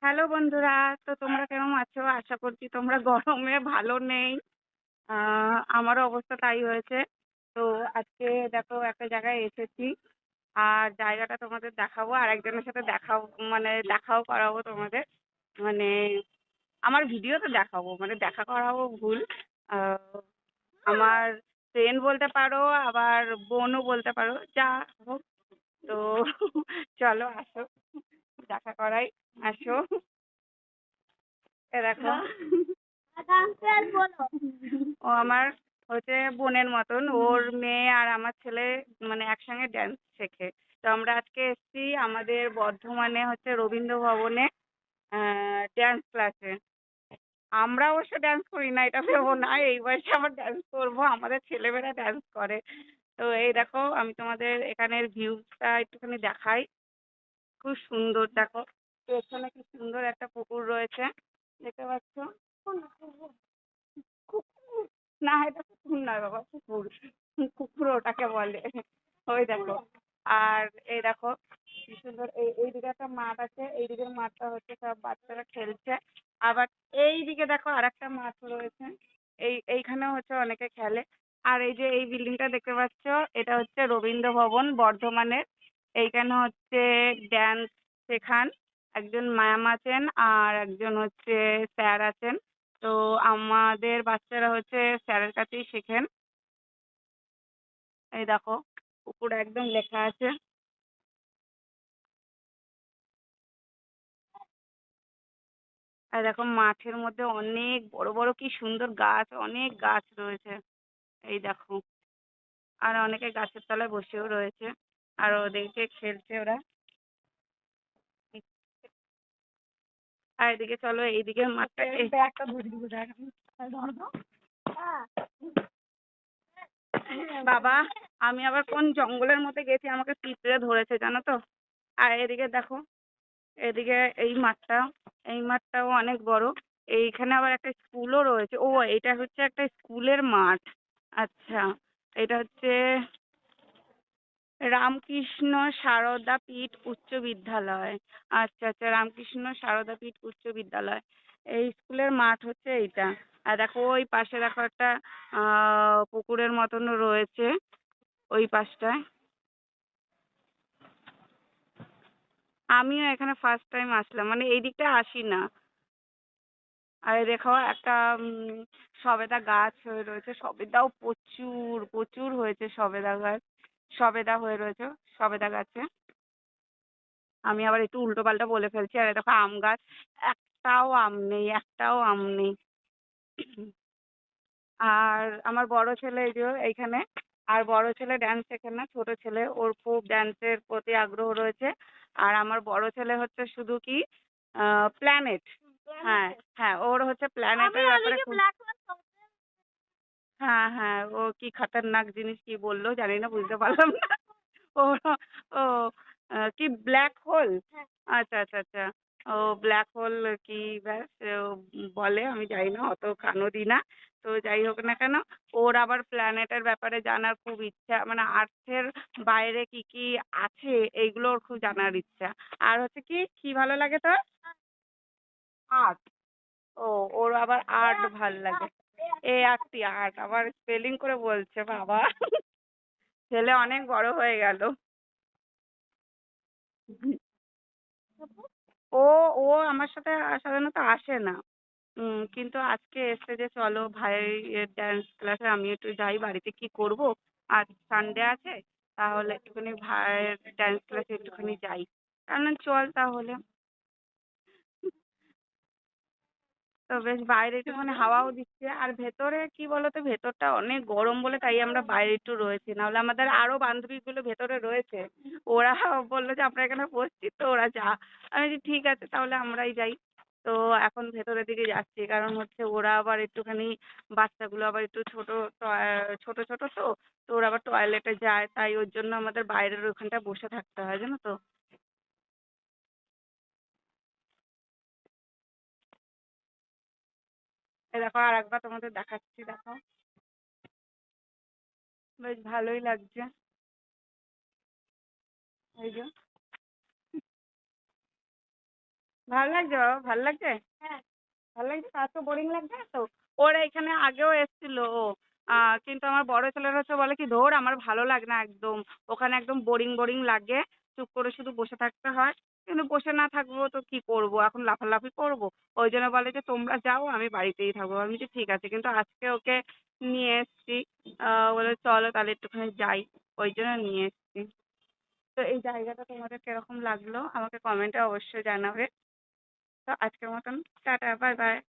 Hello বন্ধুরা, তো তোমরা কেমন আছো? আশা করছি তোমরা গরমে ভালো নেই। আমারও অবস্থা তাই হয়েছে। তো আজকে দেখো একটা জায়গায় এসেছি, আর জায়গাটা তোমাদের দেখাবো, আর একজনের সাথে দেখাও করাবো তোমাদের। মানে আমার ভিডিওতে দেখাবো, মানে দেখা করাবো ভুল। আহ, আমার ফ্রেন্ড বলতে পারো, আবার বোনও বলতে পারো, যা হোক। তো চলো আসো, দেখা করাই, আসো। এ দেখো, ও আমার হচ্ছে বোনের মতন। ওর মেয়ে আর আমার ছেলে মানে একসঙ্গে ড্যান্স শেখে। তো আমরা আজকে এসেছি আমাদের বর্ধমানে হচ্ছে রবীন্দ্র ভবনে ড্যান্স ক্লাসে। আমরা অবশ্য ড্যান্স করি না, এটা ভেবো না, এই বয়সে আবার ড্যান্স করবো, আমাদের ছেলেমেয়েরা ড্যান্স করে। তো এই দেখো, আমি তোমাদের এখানের ভিউটা একটুখানি দেখাই। খুব সুন্দর, দেখো পেছনে কি সুন্দর একটা পুকুর রয়েছে, দেখতে পাচ্ছ? কুকুর, না এটা কুকুর নয় বাবা, কুকুর। কুকুর ওটাকে বলে। ওই দেখো, আর এই দেখো কি সুন্দর, এইদিকে একটা মাঠ আছে, এইদিকের মাঠটা হচ্ছে সব বাচ্চারা খেলছে। আবার এইদিকে দেখো আর একটা মাঠ রয়েছে, এইখানেও হচ্ছে অনেকে খেলে। আর এই যে এই বিল্ডিংটা দেখতে পাচ্ছ, এটা হচ্ছে রবীন্দ্র ভবন বর্ধমানের। এইখানে হচ্ছে ড্যান্স শেখান, একজন ম্যাম আছেন আর একজন হচ্ছে স্যার আছেন। তো আমাদের বাচ্চারা হচ্ছে স্যারের কাছেই শেখেন। এই দেখো, উপরে একদম লেখা আছে। আর দেখো মাঠের মধ্যে অনেক বড় বড় কি সুন্দর গাছ, অনেক গাছ রয়েছে। এই দেখো, আর অনেকে গাছের তলায় বসেও রয়েছে, আর ওদেরকে খেলছে ওরা। আর এদিকে চলো, এইদিকে মাঠটা একটা বাবা, আমি আবার কোন জঙ্গলের মধ্যে গেছি, আমাকে পিঁপড়ে ধরেছে জানো তো। আর এদিকে দেখো, এদিকে এই মাঠটাও অনেক বড়। এইখানে আবার একটা স্কুলও রয়েছে। ও, এটা হচ্ছে একটা স্কুলের মাঠ। আচ্ছা, এটা হচ্ছে রামকৃষ্ণ সারদা পীঠ উচ্চ বিদ্যালয়। আচ্ছা আচ্ছা, রামকৃষ্ণ সারদা পীঠ উচ্চ বিদ্যালয়, এই স্কুলের মাঠ হচ্ছে এইটা। আর দেখো ওই পাশে দেখো একটা পুকুরের মতন রয়েছে ওই পাশটায়। আমিও এখানে ফার্স্ট টাইম আসলাম, মানে এই দিকটা আসি না। আর এই দেখো একটা সবেদা গাছ হয়ে রয়েছে, সবেদাও প্রচুর প্রচুর হয়েছে, সবেদা গাছ, সবেদা হয়ে রয়েছে সবেদা গাছে। আমি আবার একটু উল্টো পাল্টা বলে ফেলছি। আর এই দেখো আম গাছ, একটাও আম নেই, একটাও আম নেই। আর আমার বড় ছেলে এই যে এইখানে, আর বড় ছেলে ড্যান্স শেখে না, ছোট ছেলে, ওর খুব ড্যান্সের প্রতি আগ্রহ রয়েছে। আর আমার বড় ছেলে হচ্ছে শুধু কি প্ল্যানেট, হ্যাঁ হ্যাঁ, ওর হচ্ছে প্ল্যানেটের ব্যাপারে হ্যাঁ হ্যাঁ, ও কি খতরনাক জিনিস কি বললো জানি না, বুঝতে পারলাম না। ও ও কি ব্ল্যাক হোল? আচ্ছা আচ্ছা আচ্ছা, ও ব্ল্যাক হোল কি ব্যাস ও বলে, আমি জানি না, অত কানও দিই না। তো যাই হোক না কেন, ওর আবার প্ল্যানেটের ব্যাপারে জানার খুব ইচ্ছা, মানে আর্থের বাইরে কি কি আছে এইগুলো ওর খুব জানার ইচ্ছা। আর হচ্ছে কি কি ভালো লাগে তোর? আর্ট। ও, ওর আবার আর্ট ভাল লাগে। আরটি, আর্ট আবার স্পেলিং করে বলছে বাবা। ছেলে অনেক বড় হয়ে গেল। ও ও আমার সাথে সাধারণত আসে না। কিন্তু আজকে এসছে যে চলো ভাইয়ের ড্যান্স ক্লাসে আমি একটু যাই, বাড়িতে কি করব, আজ সানডে আছে, তাহলে একটুখানি ভাইয়ের ড্যান্স ক্লাসে একটুখানি যাই। আমি বললাম, চল তাহলে। তো বেশ বাইরে একটুখানি হাওয়াও দিচ্ছে, আর ভেতরে কি বলতো, ভেতরটা অনেক গরম বলে তাই আমরা বাইরে একটু রয়েছি, নাহলে আমাদের আরো বান্ধবীগুলো ভেতরে রয়েছে। ওরা বললো যে আমরা এখানে বসছি, তো ওরা যা। আমি বলছি ঠিক আছে তাহলে আমরাই যাই। তো এখন ভেতরের দিকে যাচ্ছি, কারণ হচ্ছে ওরা আবার একটুখানি, বাচ্চাগুলো আবার একটু ছোট, ছোট ছোট তো, তো ওরা আবার টয়লেটে যায়, তাই ওর জন্য আমাদের বাইরের ওখানটা বসে থাকতে হয় জানো তো। এই দেখো আর একবার তোমাদের দেখাচ্ছি, দেখো বেশ ভালোই লাগছে। এই যে ভালো লাগছে বাবা, ভালো লাগছে? ভালো লাগছে তো? আর তো বোরিং লাগছে না তো? ওরা এখানে আগেও এসেছিল ও, কিন্তু আমার বড় ছেলের হচ্ছে বলে কি ধর আমার ভালো লাগে না একদম, ওখানে একদম বোরিং বোরিং লাগে, চুপ করে শুধু বসে থাকতে হয়। কিন্তু বসে না থাকবো তো কি করব, এখন লাফালাফি করব? ওই জন্য বলে যে তোমরা যাও আমি বাড়িতেই থাকবো। আমি বলছি ঠিক আছে, কিন্তু আজকে ওকে নিয়ে এসেছি। বলে চলো তাহলে একটুখানি যাই, ওই জন্য নিয়ে এসেছি। তো এই জায়গাটা তোমাদের কিরকম লাগলো আমাকে কমেন্টে অবশ্যই জানাবে। তো আজকের মতন টাটা, বাই বাই।